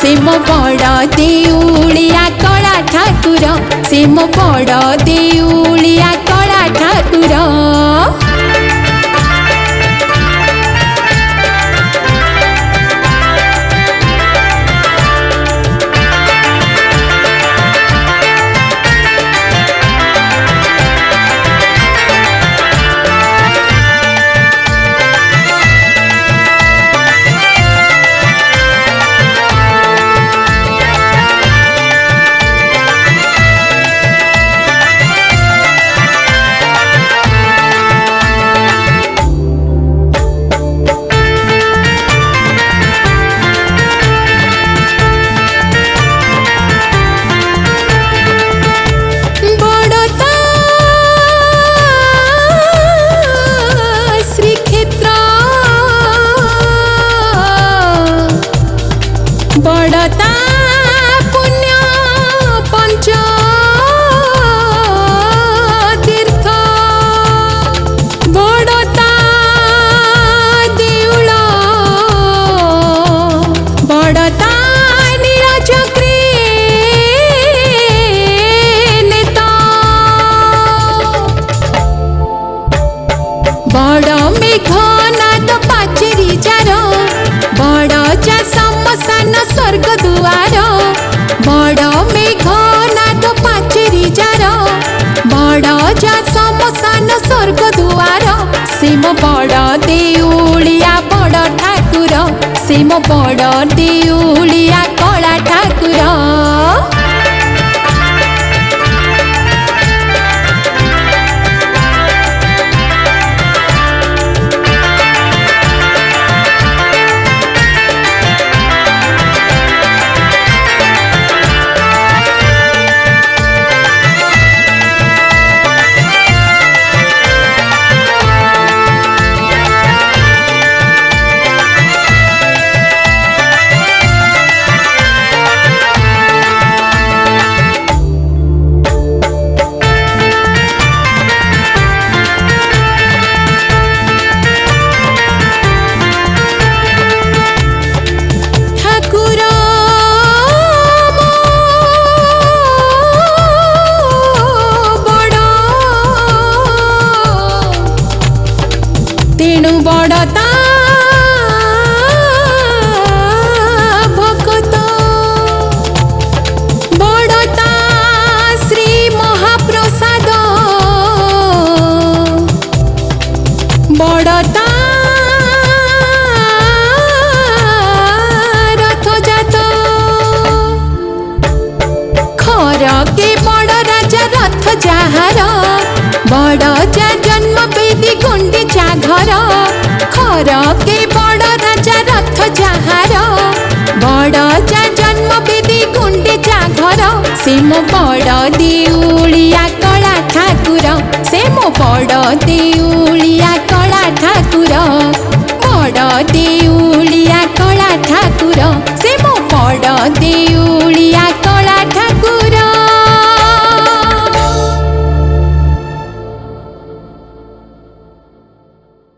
से मो बड़ देउलिया कला ठाकुर से मो बड़ देउलिया कला ठाकुर। बड़ता पुण्य पंच तीर्थ बड़ता देउल बड़ता नीलचक्री नेता बड़ मेघनाद पाचेरी जार बड़ चा समसान स्वर्ग दुआर बड़ मेघनाद पाचेरी जार बड़ चा समसान स्वर्ग दुआर से मो बड़ देउलिया बड़ ठाकुर से मो बड़ देउलिया कला ठाकुर। तेणु बड़ता भक्त बड़ता श्री महाप्रसाद बड़ता रथजात खर के बड़ राजा रथ जाहार बड़ जा जन्म बेदी गुंडीचा घर खर के बड़ राजा रथ जाहार बड़ जा जन्म बेदी गुंडीचा घर से मो बड़ देउलिया कला ठाकुर से मो बड़ देउलिया कला ठाकुर बड़ देउलिया कला ठाकुर से मो बड़ देउ